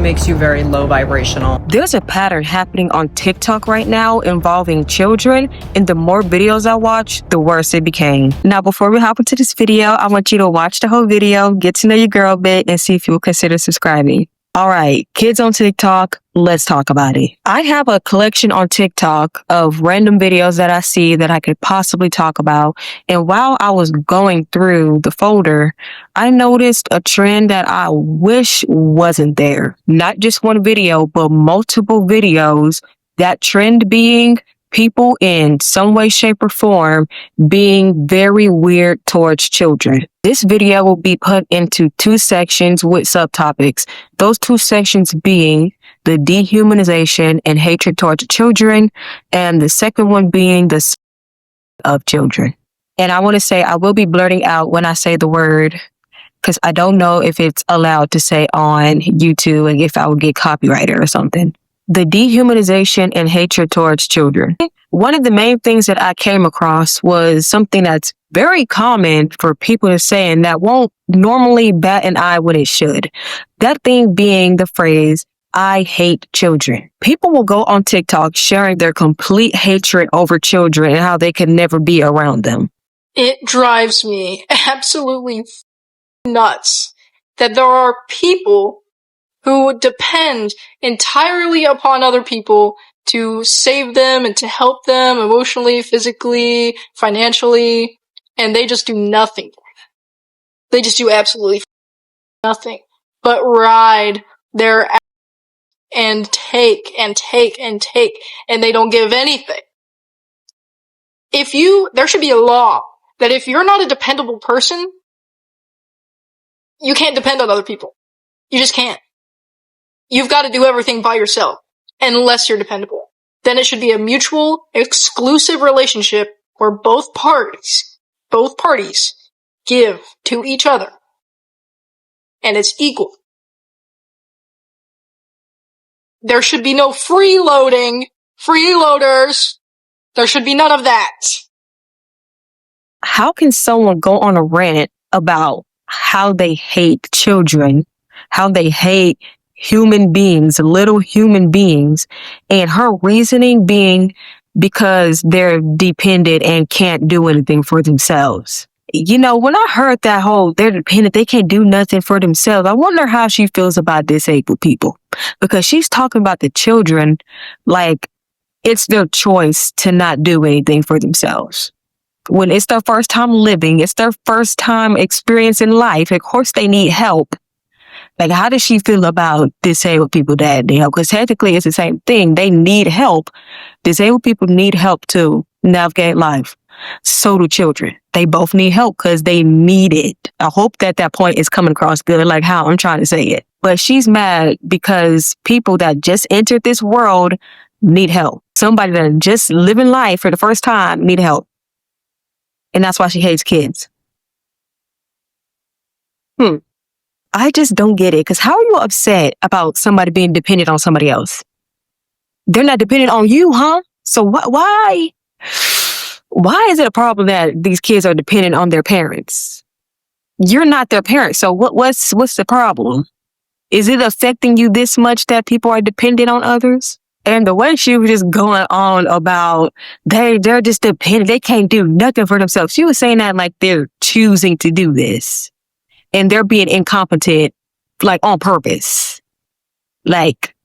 makes you very low vibrational. There's a pattern happening on TikTok right now involving children, and the more videos I watch, the worse it became. Now, before we hop into this video, I want you to watch the whole video, get to know your girl a bit, and see if you will consider subscribing. All right, kids on TikTok, let's talk about it. I have a collection on TikTok of random videos that I see that I could possibly talk about. And while I was going through the folder, I noticed a trend that I wish wasn't there. Not just one video, but multiple videos. That trend being people in some way, shape, or form being very weird towards children. This video will be put into two sections with subtopics. Those two sections being the dehumanization and hatred towards children, and the second one being the of children. And I want to say I will be blurting out when I say the word, because I don't know if it's allowed to say on YouTube and if I would get copyrighted or something. The dehumanization and hatred towards children. One of the main things that I came across was something that's very common for people to say and that won't normally bat an eye when it should. That thing being the phrase, "I hate children." People will go on TikTok sharing their complete hatred over children and how they can never be around them. It drives me absolutely nuts that there are people who depend entirely upon other people to save them and to help them emotionally, physically, financially, and they just do nothing. They just do absolutely nothing but ride their ass and take and take and take, and they don't give anything. There should be a law that if you're not a dependable person, you can't depend on other people. You just can't. You've got to do everything by yourself, unless you're dependable. Then it should be a mutual, exclusive relationship where both parties give to each other. And it's equal. There should be no freeloaders. There should be none of that. How can someone go on a rant about how they hate children, how they hate human beings, little human beings, and her reasoning being because they're dependent and can't do anything for themselves? You know, when I heard that whole, they're dependent, they can't do nothing for themselves, I wonder how she feels about disabled people. Because she's talking about the children like it's their choice to not do anything for themselves. When it's their first time living, it's their first time experiencing life, of course they need help. Like, how does she feel about disabled people that need help? Because technically it's the same thing. They need help. Disabled people need help to navigate life. So do children. They both need help because they need it. I hope that point is coming across good, like how I'm trying to say it. But she's mad because people that just entered this world need help. Somebody that just living life for the first time need help. And that's why she hates kids. I just don't get it. Because how are you upset about somebody being dependent on somebody else? They're not dependent on you, huh? So why is it a problem that these kids are dependent on their parents? You're not their parent. So what's the problem? Is it affecting you this much that people are dependent on others? And the way she was just going on about they're just dependent, they can't do nothing for themselves. She was saying that like they're choosing to do this. And they're being incompetent, like, on purpose. Like,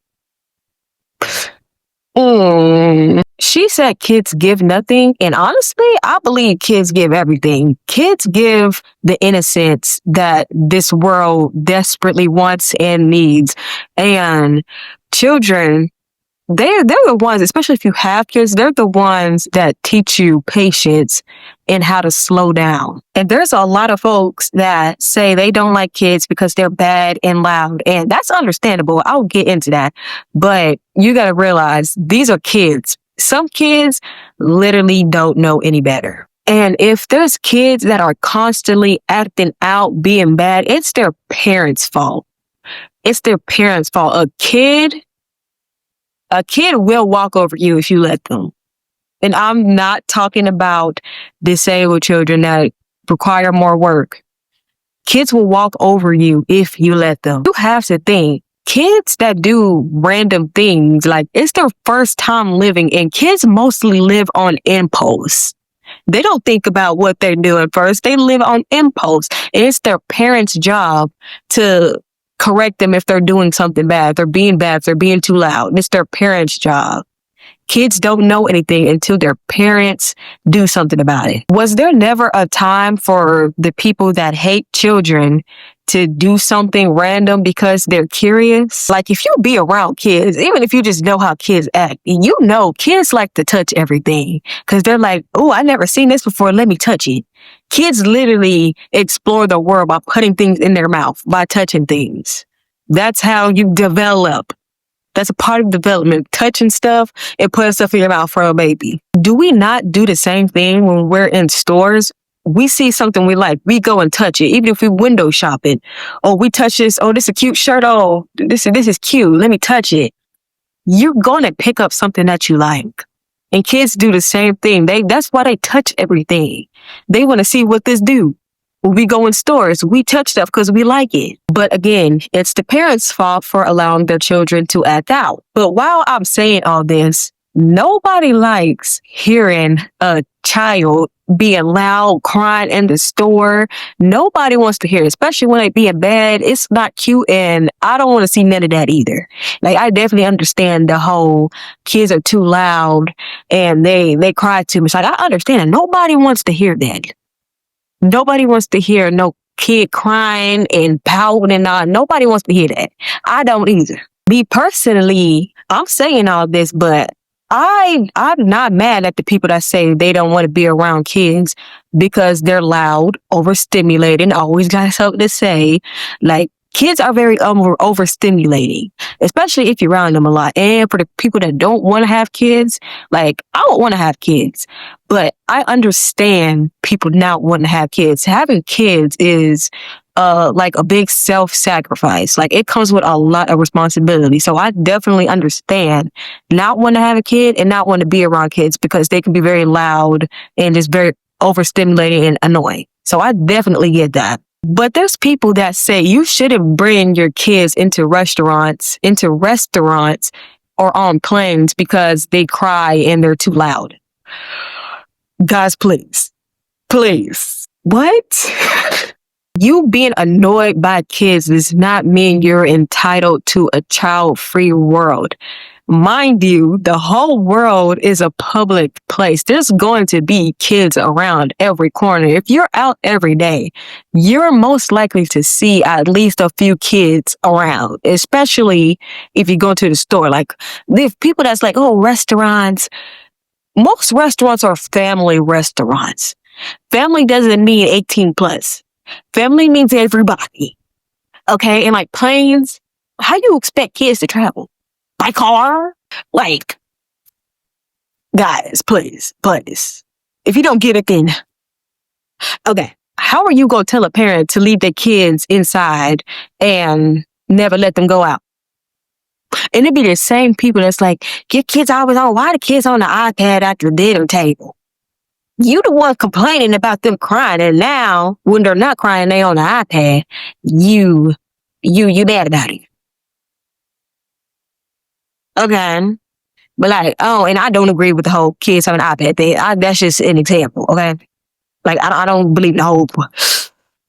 she said kids give nothing. And honestly, I believe kids give everything. Kids give the innocence that this world desperately wants and needs. And children, they're the ones, especially if you have kids, they're the ones that teach you patience and how to slow down. And there's a lot of folks that say they don't like kids because they're bad and loud. And that's understandable. I'll get into that. But you got to realize these are kids. Some kids literally don't know any better. And if there's kids that are constantly acting out, being bad, it's their parents' fault. It's their parents' fault. A kid will walk over you if you let them. And I'm not talking about disabled children that require more work. Kids will walk over you if you let them. You have to think, kids that do random things, like it's their first time living, and kids mostly live on impulse. They don't think about what they're doing first. They live on impulse. And it's their parents' job to correct them if they're doing something bad, if they're being bad, if they're being too loud. It's their parents' job. Kids don't know anything until their parents do something about it. Was there never a time for the people that hate children to do something random because they're curious? Like if you be around kids, even if you just know how kids act, you know kids like to touch everything because they're like, oh, I never seen this before. Let me touch it. Kids literally explore the world by putting things in their mouth, by touching things. That's how you develop. That's a part of development, touching stuff and putting stuff in your mouth for a baby. Do we not do the same thing when we're in stores? We see something we like, we go and touch it, even if we window shopping. Oh, we touch this. Oh, this is a cute shirt. Oh, this is cute. Let me touch it. You're going to pick up something that you like. And kids do the same thing. That's why they touch everything. They want to see what this do. When we go in stores, we touch stuff because we like it. But again, it's the parents' fault for allowing their children to act out. But while I'm saying all this, nobody likes hearing a child being loud, crying in the store. Nobody wants to hear it, especially when they be in bed. It's not cute, and I don't want to see none of that either. Like, I definitely understand the whole kids are too loud and they cry too much. Like, I understand it. Nobody wants to hear that. Nobody wants to hear no kid crying and pouting and all. Nobody wants to hear that. I don't either. Me personally, I'm saying all this, but I'm not mad at the people that say they don't want to be around kids because they're loud, overstimulated, always got something to say. Like, kids are very overstimulating, especially if you're around them a lot. And for the people that don't want to have kids, like, I don't want to have kids, but I understand people not wanting to have kids. Having kids is like a big self-sacrifice. Like, it comes with a lot of responsibility. So I definitely understand not wanting to have a kid and not want to be around kids because they can be very loud and just very overstimulating and annoying. So I definitely get that. But there's people that say you shouldn't bring your kids into restaurants or on planes because they cry and they're too loud. Guys, please. What? You being annoyed by kids does not mean you're entitled to a child-free world. Mind you, the whole world is a public place. There's going to be kids around every corner. If you're out every day, you're most likely to see at least a few kids around, especially if you go to the store. Like, the people that's like, oh, restaurants. Most restaurants are family restaurants. Family doesn't mean 18 plus. Family means everybody. Okay? And like planes, how you expect kids to travel? By car? Like, guys, please. If you don't get it, then, okay. How are you going to tell a parent to leave their kids inside and never let them go out? And it'd be the same people that's like, your kids always on. Why the kids on the iPad at the dinner table? You the one complaining about them crying, and now when they're not crying, they on the iPad. You mad about it. Okay. But like, oh, and I don't agree with the whole kids having an iPad thing. That's just an example, okay? Like, I don't believe the whole,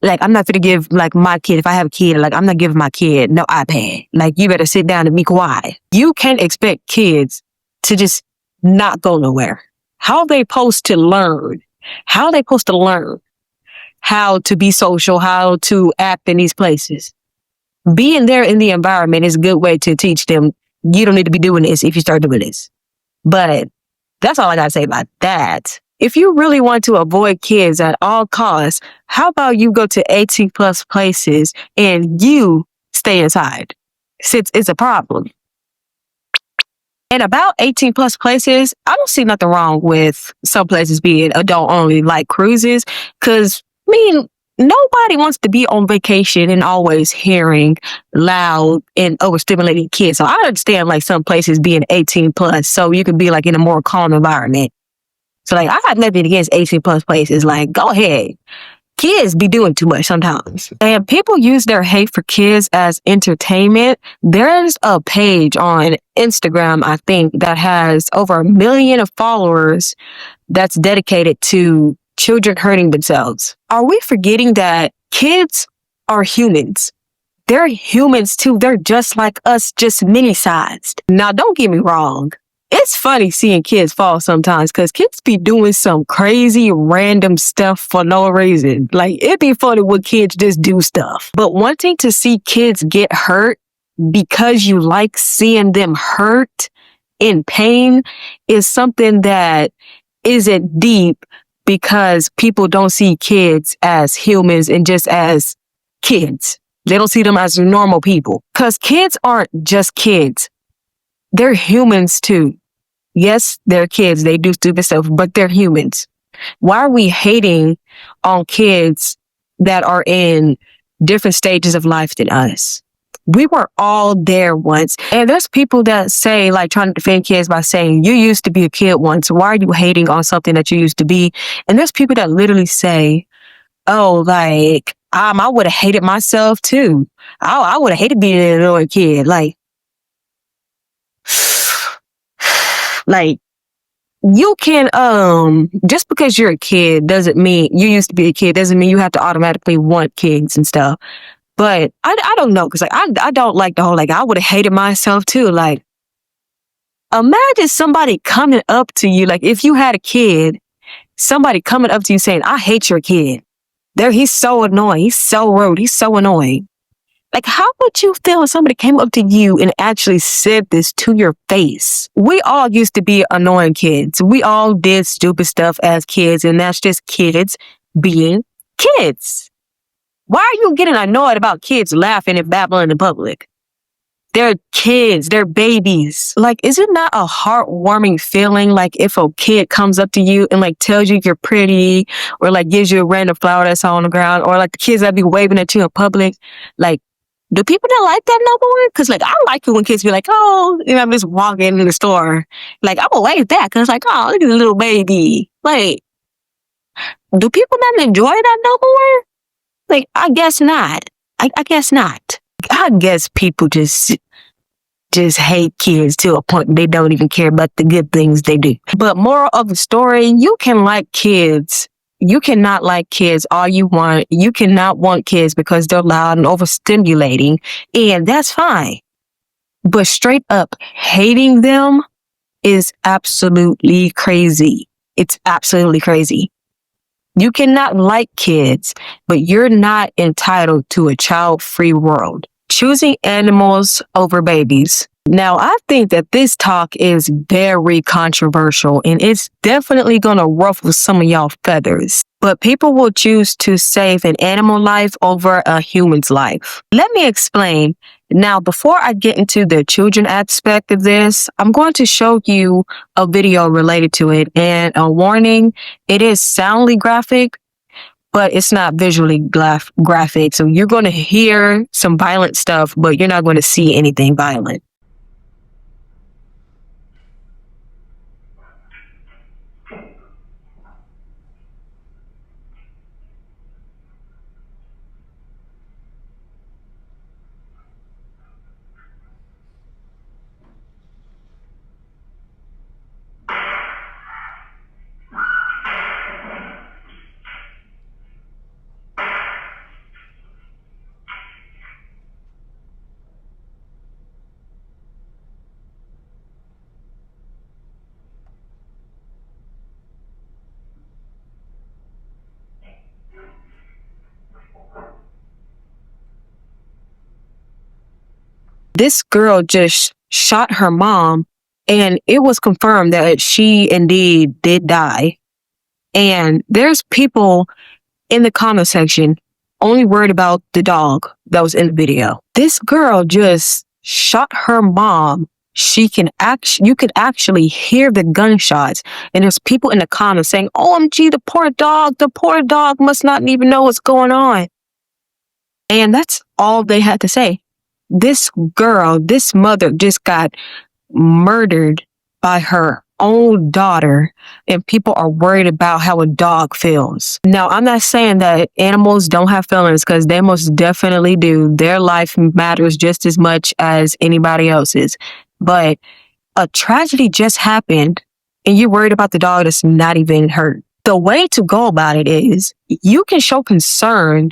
like, I'm not gonna give, like, my kid, if I have a kid, like, I'm not giving my kid no iPad. Like, you better sit down and be quiet. You can't expect kids to just not go nowhere. How are they supposed to learn? How are they supposed to learn how to be social, how to act in these places? Being there in the environment is a good way to teach them, you don't need to be doing this if you start doing this. But that's all I gotta say about that. If you really want to avoid kids at all costs, how about you go to 18 plus places and you stay inside? Since it's a problem. And about 18 plus places, I don't see nothing wrong with some places being adult only, like cruises. Cause I mean, nobody wants to be on vacation and always hearing loud and overstimulating kids. So I understand like some places being 18 plus, so you can be like in a more calm environment. So like, I have nothing against 18 plus places. Like, go ahead. kids be doing too much sometimes. And people use their hate for kids as entertainment. There's a page on Instagram, I think, that has over 1 million of followers that's dedicated to children hurting themselves. Are we forgetting that kids are humans? They're humans too. They're just like us, just mini-sized. Now, don't get me wrong. It's funny seeing kids fall sometimes because kids be doing some crazy random stuff for no reason. Like, it'd be funny when kids just do stuff. But wanting to see kids get hurt because you like seeing them hurt in pain is something that isn't deep because people don't see kids as humans and just as kids. They don't see them as normal people. Because kids aren't just kids. They're humans too. Yes, they're kids. They do stupid stuff, but they're humans. Why are we hating on kids that are in different stages of life than us? We were all there once. And there's people that say, like, trying to defend kids by saying, you used to be a kid once. Why are you hating on something that you used to be? And there's people that literally say, oh, like, I would have hated myself too. I would have hated being an annoying kid. Like, you can, just because you're a kid doesn't mean you used to be a kid, doesn't mean you have to automatically want kids and stuff. But I don't know, because like, I don't like the whole, like, I would have hated myself too. Like, imagine somebody coming up to you, like, if you had a kid, somebody coming up to you saying, I hate your kid. He's so annoying. He's so rude. He's so annoying. Like, how would you feel if somebody came up to you and actually said this to your face? We all used to be annoying kids. We all did stupid stuff as kids, and that's just kids being kids. Why are you getting annoyed about kids laughing and babbling in public? They're kids. They're babies. Like, is it not a heartwarming feeling, like, if a kid comes up to you and, like, tells you you're pretty, or, like, gives you a random flower that's on the ground, or, like, the kids that be waving at you in public? Like, do people not like that no more? Because, like, I like it when kids be like, oh, you know, I'm just walking in the store. Like, I'm going to wave that because, like, oh, look at the little baby. Like, do people not enjoy that no more? Like, I guess not. I guess not. I guess people just hate kids to a point they don't even care about the good things they do. But moral of the story, you can like kids. You cannot like kids all you want. You cannot want kids because they're loud and overstimulating, and that's fine. But straight up hating them is absolutely crazy. It's absolutely crazy. You cannot like kids, but you're not entitled to a child-free world. Choosing animals over babies. Now, I think that this talk is very controversial, and it's definitely going to ruffle some of y'all feathers. But people will choose to save an animal life over a human's life. Let me explain. Now, before I get into the children aspect of this, I'm going to show you a video related to it. And a warning, it is soundly graphic, but it's not visually graphic. So you're going to hear some violent stuff, but you're not going to see anything violent. This girl just shot her mom, and it was confirmed that she indeed did die. And there's people in the comment section only worried about the dog that was in the video. This girl just shot her mom. You can actually hear the gunshots, and there's people in the comments saying, OMG, the poor dog must not even know what's going on. And that's all they had to say. This girl, this mother just got murdered by her own daughter and people are worried about how a dog feels. Now, I'm not saying that animals don't have feelings, because they most definitely do. Their life matters just as much as anybody else's. But a tragedy just happened and you're worried about the dog that's not even hurt. The way to go about it is you can show concern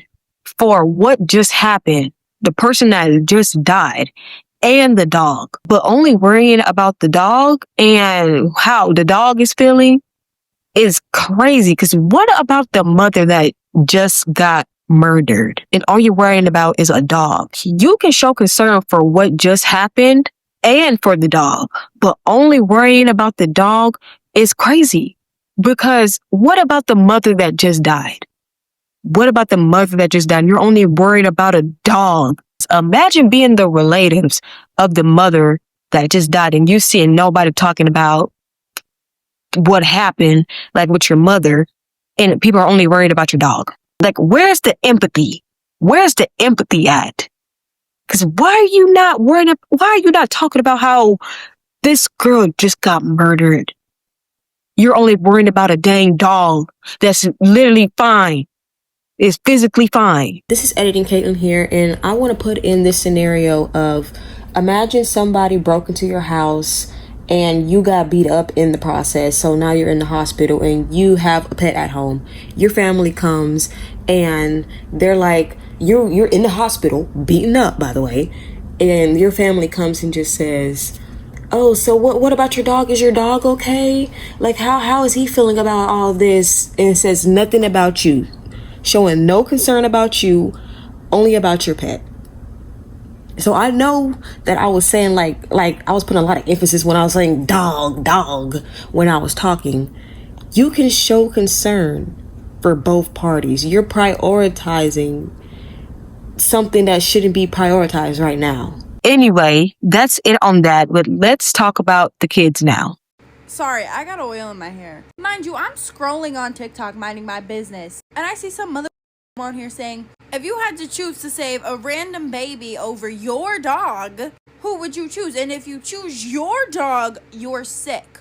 for what just happened, the person that just died, and the dog, but only worrying about the dog and how the dog is feeling is crazy. Because what about the mother that just got murdered and all you're worrying about is a dog? You can show concern for what just happened and for the dog, but only worrying about the dog is crazy. Because what about the mother that just died? What about the mother that just died? You're only worried about a dog. Imagine being the relatives of the mother that just died and you seeing nobody talking about what happened, like with your mother, and people are only worried about your dog. Like, where's the empathy? Where's the empathy at? Because why are you not worried? Why are you not talking about how this girl just got murdered? You're only worried about a dang dog that's literally fine. Is physically fine. This is Editing Caitlin here, and I want to put in this scenario of, imagine somebody broke into your house and you got beat up in the process. So now you're in the hospital and you have a pet at home. Your family comes and they're like, you're in the hospital, beaten up, by the way, and your family comes and just says, oh, so what about your dog? Is your dog okay? Like, how is he feeling about all this? And it says nothing about you. Showing no concern about you, only about your pet. So I know that I was saying like I was putting a lot of emphasis when I was saying dog when I was talking. You can show concern for both parties. You're prioritizing something that shouldn't be prioritized right now. Anyway, that's it on that. But let's talk about the kids now. Sorry, I got oil in my hair. Mind you, I'm scrolling on TikTok minding my business, and I see some mother on here saying, if you had to choose to save a random baby over your dog, who would you choose? And if you choose your dog, you're sick.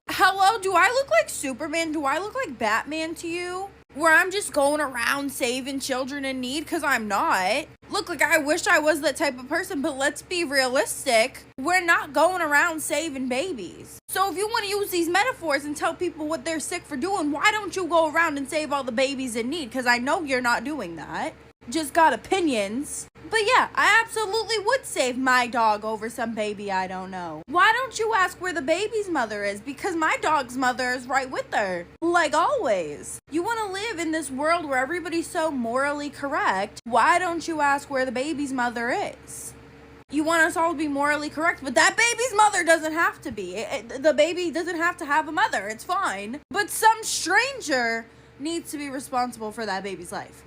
Hello, do I look like Superman? Do I look like Batman to you? Where I'm just going around saving children in need? Because I'm not. Look, like, I wish I was that type of person, but let's be realistic. We're not going around saving babies. So if you want to use these metaphors and tell people what they're sick for doing, why don't you go around and save all the babies in need? Because I know you're not doing that. Just got opinions. But yeah, I absolutely would save my dog over some baby I don't know. Why don't you ask where the baby's mother is? Because my dog's mother is right with her. Like always. You want to live in this world where everybody's so morally correct. Why don't you ask where the baby's mother is? You want us all to be morally correct, but that baby's mother doesn't have to be. The baby doesn't have to have a mother. It's fine. But some stranger needs to be responsible for that baby's life.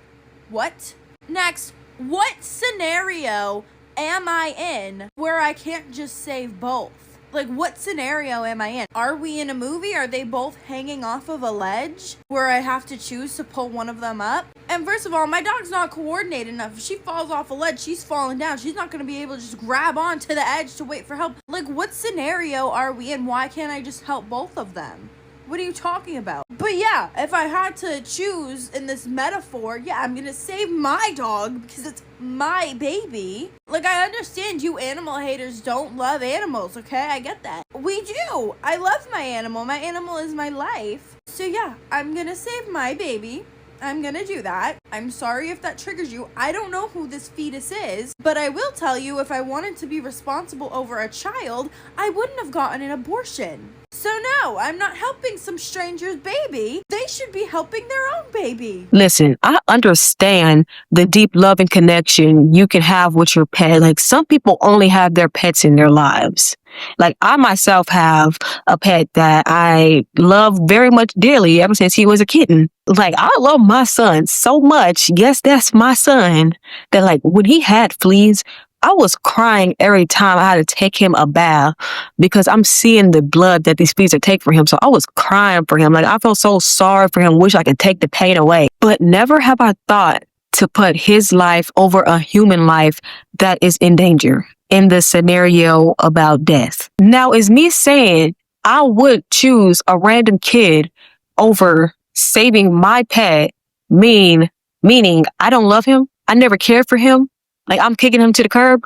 What? Next, what scenario am I in where I can't just save both? Like, what scenario am I in? Are we in a movie? Are they both hanging off of a ledge where I have to choose to pull one of them up? And first of all, my dog's not coordinated enough. If she falls off a ledge, she's falling down. She's not going to be able to just grab onto the edge to wait for help. Like, what scenario are we in? Why can't I just help both of them? What are you talking about? But yeah, if I had to choose in this metaphor, yeah, I'm gonna save my dog because it's my baby. Like, I understand you animal haters don't love animals, okay? I get that. We do. I love my animal. My animal is my life. So yeah, I'm gonna save my baby. I'm gonna do that. I'm sorry if that triggers you. I don't know who this fetus is, but I will tell you, if I wanted to be responsible over a child, I wouldn't have gotten an abortion. So no, I'm not helping some stranger's baby. They should be helping their own baby. Listen, I understand the deep love and connection you can have with your pet. Like, some people only have their pets in their lives. Like, I myself have a pet that I love very much dearly ever since he was a kitten. Like, I love my son so much. Yes, that's my son. That, like, when he had fleas, I was crying every time I had to take him a bath because I'm seeing the blood that these fleas are taking for him. So I was crying for him. Like, I felt so sorry for him. Wish I could take the pain away. But never have I thought to put his life over a human life that is in danger in the scenario about death. Now, is me saying I would choose a random kid over saving my pet, meaning I don't love him. I never cared for him. Like I'm kicking him to the curb.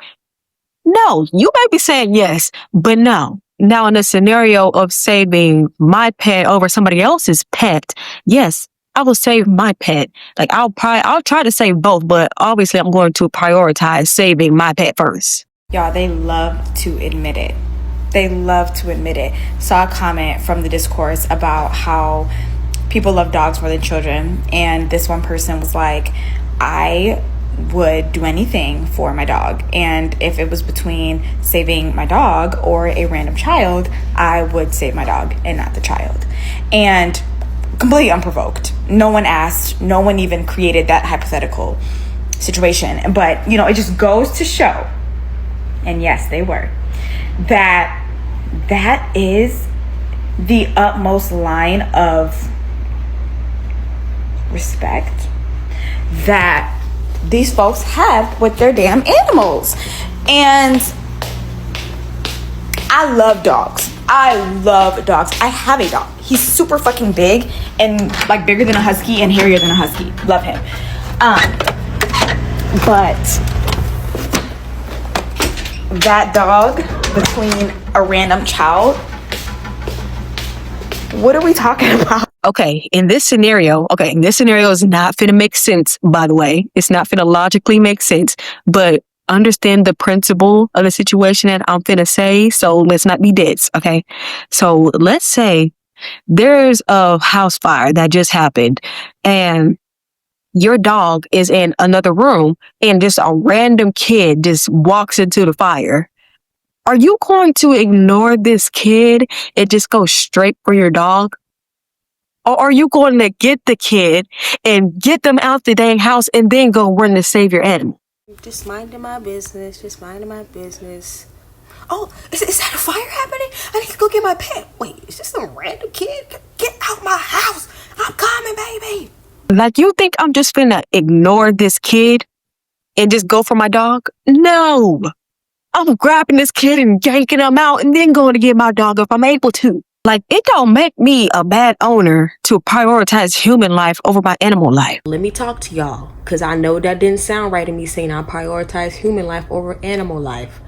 No, you may be saying yes, but no. Now, in a scenario of saving my pet over somebody else's pet, yes, I will save my pet. Like I'll try to save both, but obviously I'm going to prioritize saving my pet first. Y'all, they love to admit it. They love to admit it. Saw a comment from the discourse about how people love dogs more than children. And this one person was like, I would do anything for my dog. And if it was between saving my dog or a random child, I would save my dog and not the child. And completely unprovoked. No one asked. No one even created that hypothetical situation. But, you know, it just goes to show, and yes, they were, that is the utmost line of respect that these folks have with their damn animals. And I love dogs. I have a dog. He's super fucking big and like bigger than a husky and hairier than a husky. Love him. But that dog between a random child, what are we talking about? Okay, in this scenario is not finna make sense, by the way. It's not finna logically make sense, but understand the principle of the situation that I'm finna say, so let's not be deads, okay? So let's say there's a house fire that just happened, and your dog is in another room, and just a random kid just walks into the fire. Are you going to ignore this kid and just go straight for your dog? Or are you going to get the kid and get them out the dang house and then go run to save your animal? Just minding my business. Oh, is that a fire happening? I need to go get my pet. Wait, is this some random kid? Get out my house. I'm coming, baby. Like, you think I'm just gonna ignore this kid and just go for my dog? No. I'm grabbing this kid and yanking him out and then going to get my dog if I'm able to. Like, it don't make me a bad owner to prioritize human life over my animal life. Let me talk to y'all, because I know that didn't sound right in me saying I prioritize human life over animal life.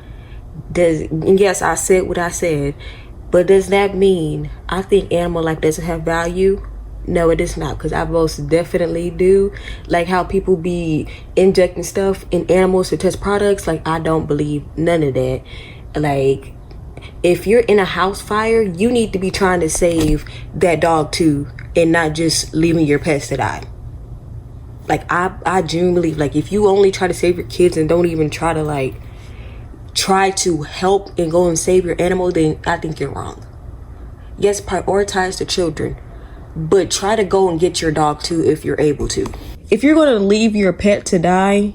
Yes, I said what I said, but does that mean I think animal life doesn't have value? No, it does not, because I most definitely do. Like how people be injecting stuff in animals to test products, like I don't believe none of that. Like, if you're in a house fire, you need to be trying to save that dog too, and not just leaving your pets to die. Like, I genuinely believe, like, if you only try to save your kids and don't even try to help and go and save your animal, then I think you're wrong. Yes, prioritize the children, but try to go and get your dog too if you're able to. If you're going to leave your pet to die,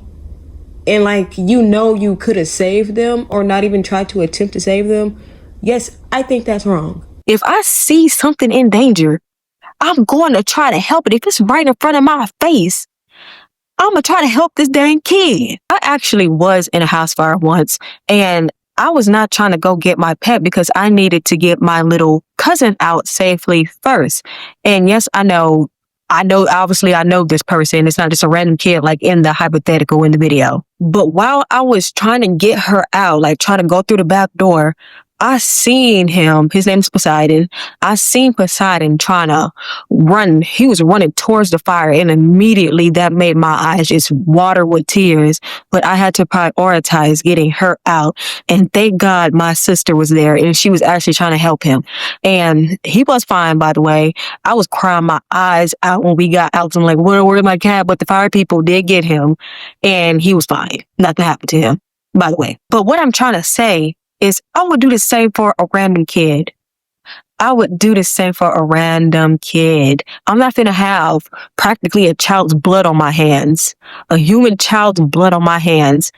and like, you know, you could have saved them or not even tried to attempt to save them, yes, I think that's wrong. If I see something in danger, I'm going to try to help it. If it's right in front of my face, I'm going to try to help this dang kid. I actually was in a house fire once, and I was not trying to go get my pet because I needed to get my little cousin out safely first. And yes, I know, obviously I know this person. It's not just a random kid like in the hypothetical in the video. But while I was trying to get her out, like trying to go through the back door, I seen him. His name's Poseidon. I seen Poseidon trying to run. He was running towards the fire, and immediately that made my eyes just water with tears. But I had to prioritize getting her out. And thank God my sister was there, and she was actually trying to help him. And he was fine, by the way. I was crying my eyes out when we got out. I'm like, where's my cat? But the fire people did get him, and he was fine. Nothing happened to him, by the way. But what I'm trying to say is I would do the same for a random kid. I'm not going to have practically a child's blood on my hands, a human child's blood on my hands,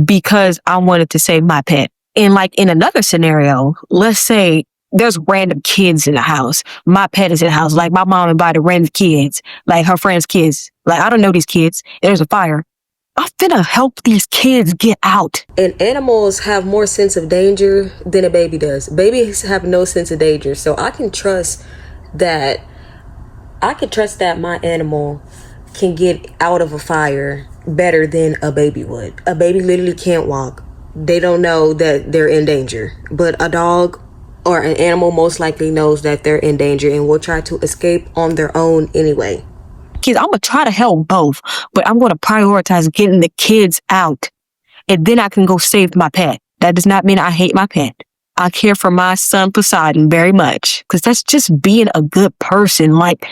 because I wanted to save my pet. And like in another scenario, let's say there's random kids in the house. My pet is in the house. Like my mom invited random kids, like her friends' kids. Like, I don't know these kids. There's a fire. I'm finna help these kids get out. And animals have more sense of danger than a baby does. Babies have no sense of danger. So I can trust that my animal can get out of a fire better than a baby would. A baby literally can't walk. They don't know that they're in danger. But a dog or an animal most likely knows that they're in danger and will try to escape on their own anyway. Kids, I'm gonna try to help both, but I'm gonna prioritize getting the kids out, and then I can go save my pet. That does not mean I hate my pet. I care for my son Poseidon very much, because that's just being a good person. Like,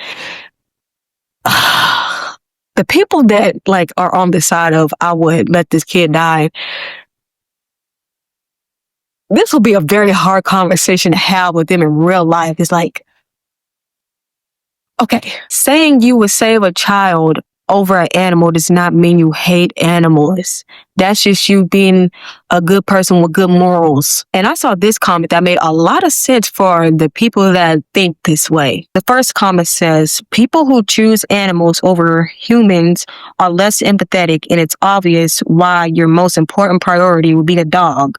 the people that like are on the side of I would let this kid die, this will be a very hard conversation to have with them in real life. It's like, okay, saying you would save a child over an animal does not mean you hate animals. That's just you being a good person with good morals. And I saw this comment that made a lot of sense for the people that think this way. The first comment says, people who choose animals over humans are less empathetic, and it's obvious why your most important priority would be a dog.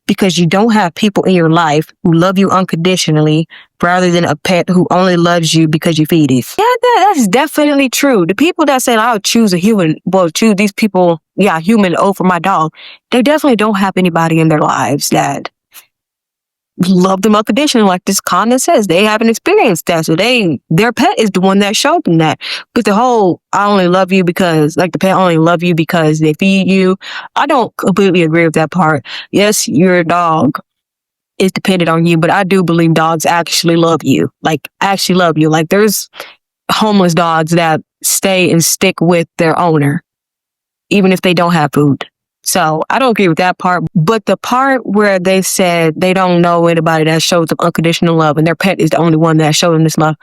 Because you don't have people in your life who love you unconditionally rather than a pet who only loves you because you feed it. Yeah, that's definitely true. The people that say, I'll choose a human, well, choose these people, human over my dog, they definitely don't have anybody in their lives that love them unconditionally. Like this comment says, they haven't experienced that. So their pet is the one that showed them that. But the whole, I only love you because, like the pet only love you because they feed you, I don't completely agree with that part. Yes, your dog is dependent on you, but I do believe dogs actually love you. Like, actually love you. Like, there's homeless dogs that stay and stick with their owner, even if they don't have food. So I don't agree with that part. But the part where they said they don't know anybody that shows them unconditional love and their pet is the only one that shows them this love,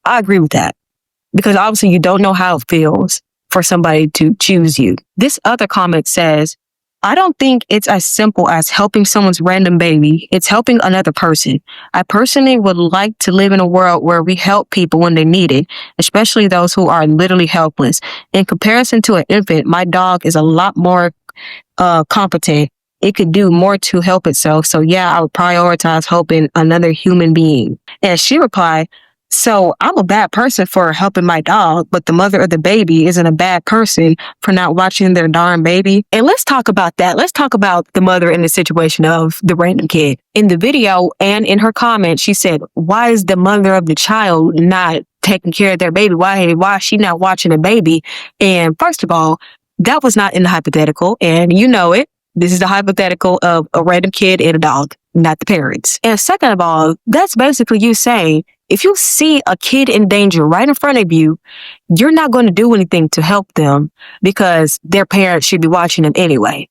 I agree with that. Because obviously you don't know how it feels for somebody to choose you. This other comment says, I don't think it's as simple as helping someone's random baby. It's helping another person. I personally would like to live in a world where we help people when they need it, especially those who are literally helpless. In comparison to an infant, my dog is a lot more competent. It could do more to help itself. So yeah, I would prioritize helping another human being. And she replied, so I'm a bad person for helping my dog, but the mother of the baby isn't a bad person for not watching their darn baby. And let's talk about that. Let's talk about the mother in the situation of the random kid. In the video and in her comment, she said, why is the mother of the child not taking care of their baby? Why is she not watching the baby? And first of all, that was not in the hypothetical, and you know it. This is the hypothetical of a random kid and a dog, not the parents. And second of all, that's basically you saying, if you see a kid in danger right in front of you, you're not going to do anything to help them because their parents should be watching them anyway.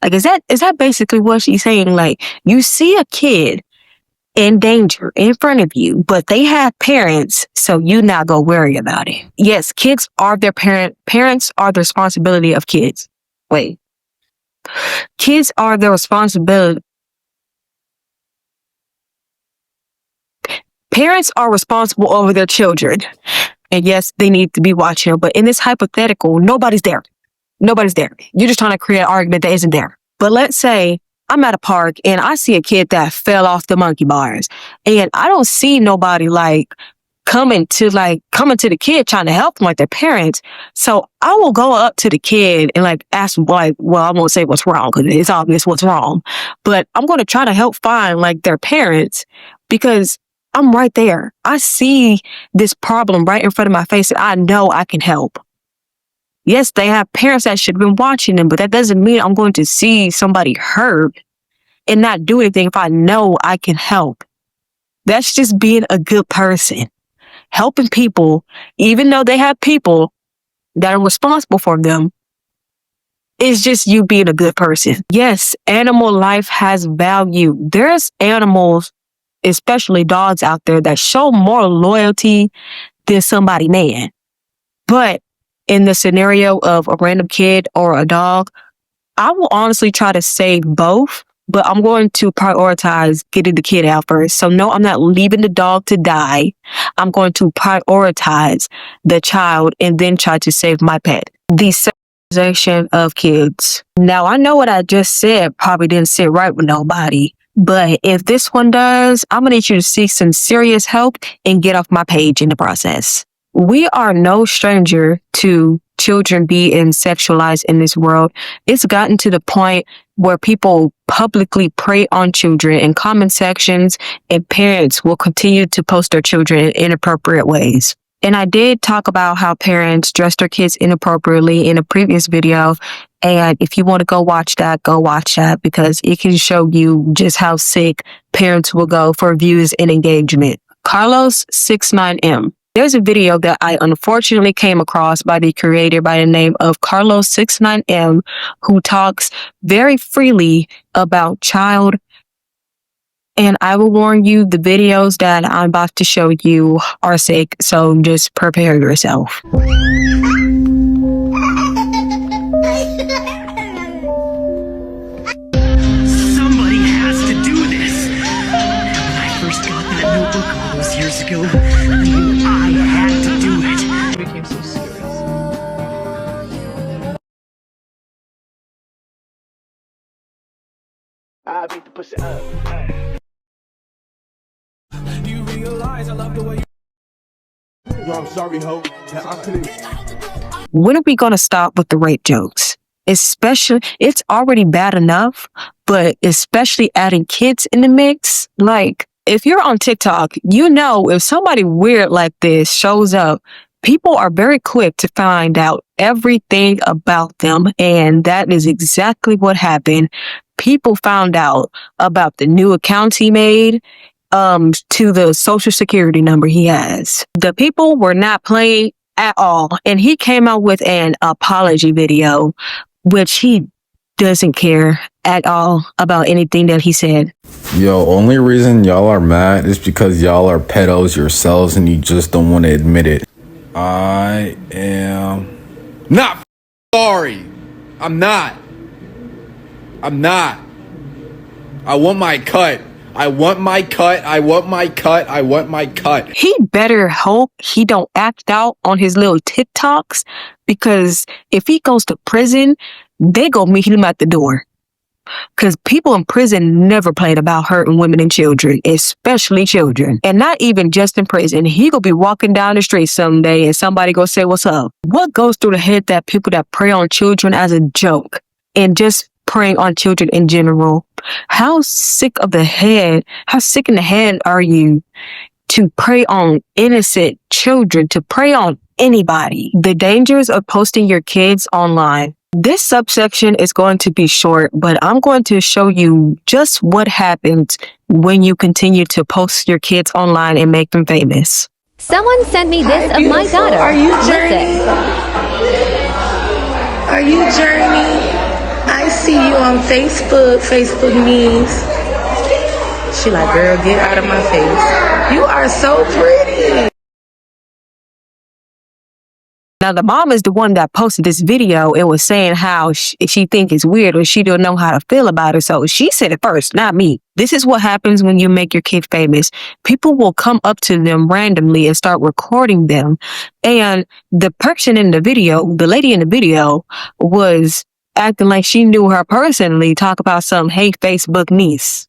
Like, is that basically what she's saying? Like, you see a kid in danger in front of you, but they have parents, so you not go worry about it. Yes, kids are their parents are the responsibility of kids. Wait. Kids are the responsibility. Parents are responsible over their children. And yes, they need to be watching them. But in this hypothetical, nobody's there. Nobody's there. You're just trying to create an argument that isn't there. But let's say I'm at a park and I see a kid that fell off the monkey bars. And I don't see nobody coming to the kid trying to help them like their parents. So I will go up to the kid and ask them, I won't say what's wrong because it's obvious what's wrong. But I'm going to try to help find their parents because I'm right there. I see this problem right in front of my face and I know I can help. Yes, they have parents that should have been watching them, but that doesn't mean I'm going to see somebody hurt and not do anything if I know I can help. That's just being a good person. Helping people, even though they have people that are responsible for them, is just you being a good person. Yes, animal life has value. There's animals, especially dogs out there, that show more loyalty than somebody man. But in the scenario of a random kid or a dog, I will honestly try to save both, but I'm going to prioritize getting the kid out first. So no, I'm not leaving the dog to die. I'm going to prioritize the child and then try to save my pet. Sexualization of kids. Now, I know what I just said probably didn't sit right with nobody, but if this one does, I'm gonna need you to seek some serious help and get off my page in the process. We are no stranger to children being sexualized in this world. It's gotten to the point where people publicly prey on children in comment sections, and parents will continue to post their children in inappropriate ways. And I did talk about how parents dress their kids inappropriately in a previous video. And if you want to go watch that because it can show you just how sick parents will go for views and engagement. Carlos 69M. There's a video that I unfortunately came across by the creator by the name of Carlos 69M, who talks very freely about child. And I will warn you, the videos that I'm about to show you are sick, so just prepare yourself. Somebody has to do this. When I first got that notebook all those years ago, I knew I had to do it. It became so serious. I beat the pussy up. You realize I love the way you... Yo, I'm sorry, ho. I couldn't. When are we going to stop with the rape jokes? Especially, it's already bad enough, but especially adding kids in the mix. Like, if you're on TikTok, you know if somebody weird like this shows up, people are very quick to find out everything about them. And that is exactly what happened. People found out about the new accounts he made, to the social security number he has. The people were not playing at all. And he came out with an apology video, which he doesn't care at all about anything that he said. Yo, only reason y'all are mad is because y'all are pedos yourselves and you just don't want to admit it. I am not sorry. I'm not. I want my cut. I want my cut. He better hope he don't act out on his little TikToks, because if he goes to prison, they go meet him at the door. Because people in prison never played about hurting women and children, especially children. And not even just in prison. He gonna be walking down the street someday and somebody gonna say, "What's up?" What goes through the head that people that prey on children as a joke and just preying on children in general? How sick in the head are you to prey on innocent children, to prey on anybody? The dangers of posting your kids online. This subsection is going to be short, but I'm going to show you just what happens when you continue to post your kids online and make them famous. Someone sent me this of my daughter. Are you Journey? Listen. Are you Journey? I see you on Facebook memes. She like, girl, get out of my face. You are so pretty. Now, the mom is the one that posted this video and was saying how she think it's weird or she don't know how to feel about it. So she said it first, not me. This is what happens when you make your kid famous. People will come up to them randomly and start recording them. And the person in the video, the lady in the video, was acting like she knew her personally, talk about some, "Hey, Facebook niece."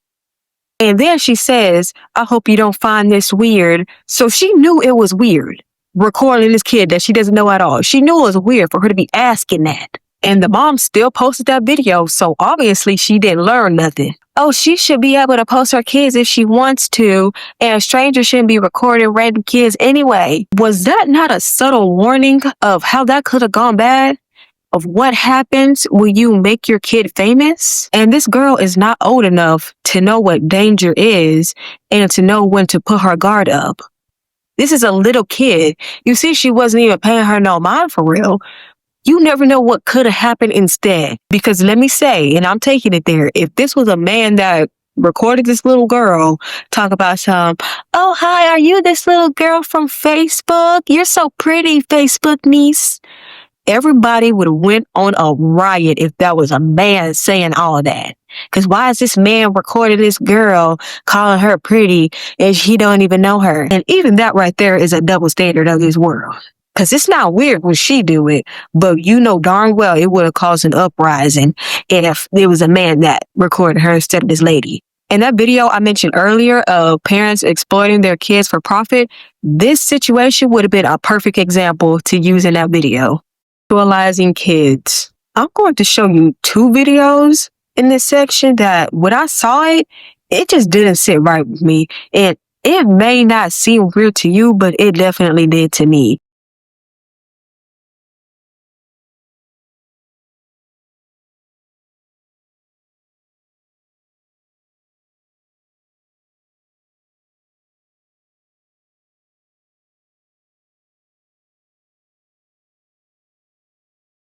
And then she says, "I hope you don't find this weird." So she knew it was weird, recording this kid that she doesn't know at all. She knew it was weird for her to be asking that. And the mom still posted that video, so obviously she didn't learn nothing. Oh, she should be able to post her kids if she wants to, and strangers shouldn't be recording random kids anyway. Was that not a subtle warning of how that could have gone bad? Of what happens when you make your kid famous? And this girl is not old enough to know what danger is and to know when to put her guard up. This is a little kid. You see, she wasn't even paying her no mind for real. You never know what could have happened instead. Because let me say, and I'm taking it there, if this was a man that recorded this little girl talk about some, "Oh, hi, are you this little girl from Facebook? You're so pretty, Facebook niece." Everybody would have went on a riot if that was a man saying all of that. Because why is this man recording this girl, calling her pretty, and he don't even know her? And even that right there is a double standard of this world. Because it's not weird when she do it, but you know darn well it would have caused an uprising if there was a man that recorded her instead of this lady. In that video I mentioned earlier of parents exploiting their kids for profit, this situation would have been a perfect example to use in that video. Sexualizing kids. I'm going to show you two videos in this section that when I saw it, it just didn't sit right with me. And it may not seem weird to you, but it definitely did to me.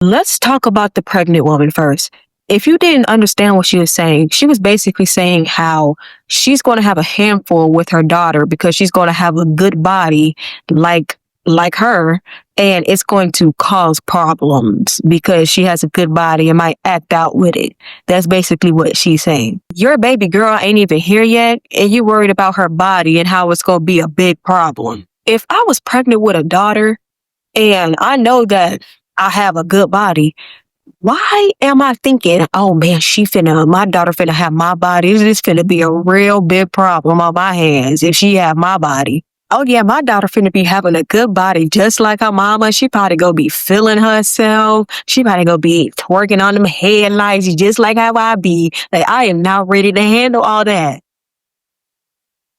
Let's talk about the pregnant woman first. If you didn't understand what she was saying, she was basically saying how she's going to have a handful with her daughter because she's going to have a good body like her, and it's going to cause problems because she has a good body and might act out with it. That's basically what she's saying. Your baby girl ain't even here yet, and you're worried about her body and how it's going to be a big problem. If I was pregnant with a daughter and I know that I have a good body, why am I thinking, oh man, my daughter finna have my body. This finna be a real big problem on my hands if she have my body. Oh yeah, my daughter finna be having a good body just like her mama. She probably gonna be feeling herself. She probably gonna be twerking on them headlights just like how I be. Like, I am not ready to handle all that.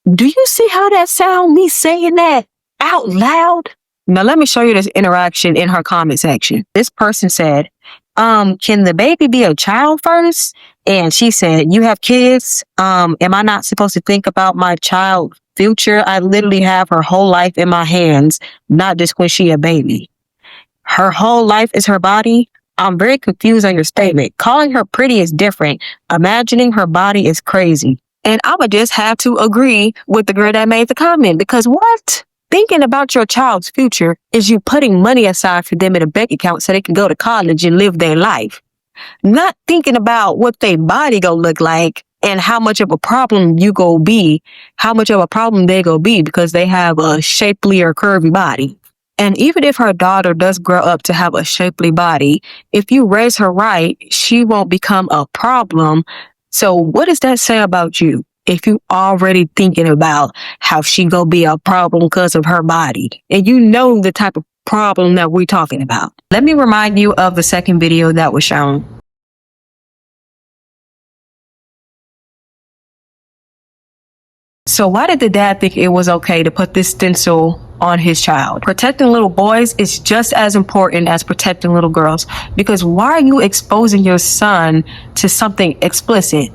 Do you see how that sound, me saying that out loud? Now, let me show you this interaction in her comment section. This person said, can the baby be a child first? And she said, you have kids. Am I not supposed to think about my child's future? I literally have her whole life in my hands, not just when she a baby. Her whole life is her body. I'm very confused on your statement. Calling her pretty is different. Imagining her body is crazy. And I would just have to agree with the girl that made the comment, because what? Thinking about your child's future is you putting money aside for them in a bank account so they can go to college and live their life. Not thinking about what their body gonna look like and how much of a problem you go be, how much of a problem they go be because they have a shapely or curvy body. And even if her daughter does grow up to have a shapely body, if you raise her right, she won't become a problem. So what does that say about you? If you already thinking about how she gonna be a problem because of her body, and you know the type of problem that we're talking about. Let me remind you of the second video that was shown. So why did the dad think it was okay to put this stencil on his child? Protecting little boys is just as important as protecting little girls, because why are you exposing your son to something explicit?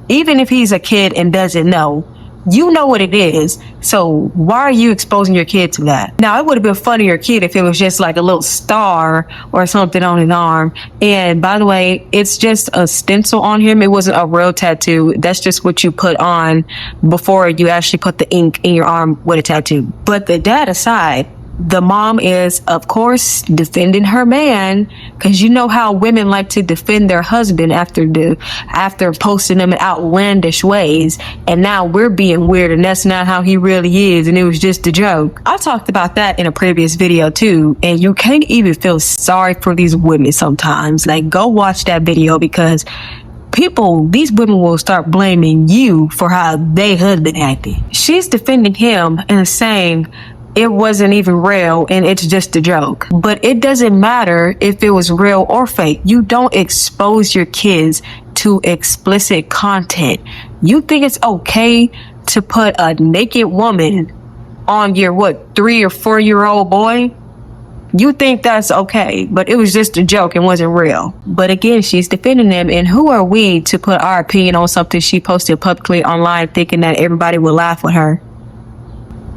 Even if he's a kid and doesn't know, you know what it is. So why are you exposing your kid to that? Now, it would have been funnier kid if it was just like a little star or something on his arm. And by the way, it's just a stencil on him. It wasn't a real tattoo. That's just what you put on before you actually put the ink in your arm with a tattoo. But the dad aside, the mom is, of course, defending her man, because you know how women like to defend their husband after posting them in outlandish ways. And now we're being weird, and that's not how he really is, and it was just a joke. I talked about that in a previous video too, and you can't even feel sorry for these women sometimes. Like, go watch that video, because these women will start blaming you for how they husband acted. She's defending him and saying it wasn't even real and it's just a joke. But it doesn't matter if it was real or fake. You don't expose your kids to explicit content. You think it's okay to put a naked woman on your 3 or 4 year old boy? You think that's okay, but it was just a joke and wasn't real. But again, she's defending them, and who are we to put our opinion on something she posted publicly online thinking that everybody will laugh with her?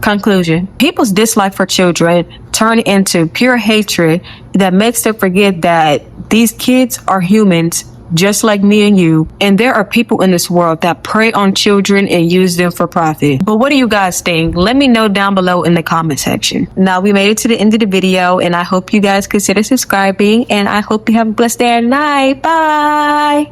Conclusion. People's dislike for children turn into pure hatred that makes them forget that these kids are humans just like me and you, and there are people in this world that prey on children and use them for profit. But what do you guys think? Let me know down below in the comment section. Now, we made it to the end of the video, and I hope you guys consider subscribing, and I hope you have a blessed day and night. Bye!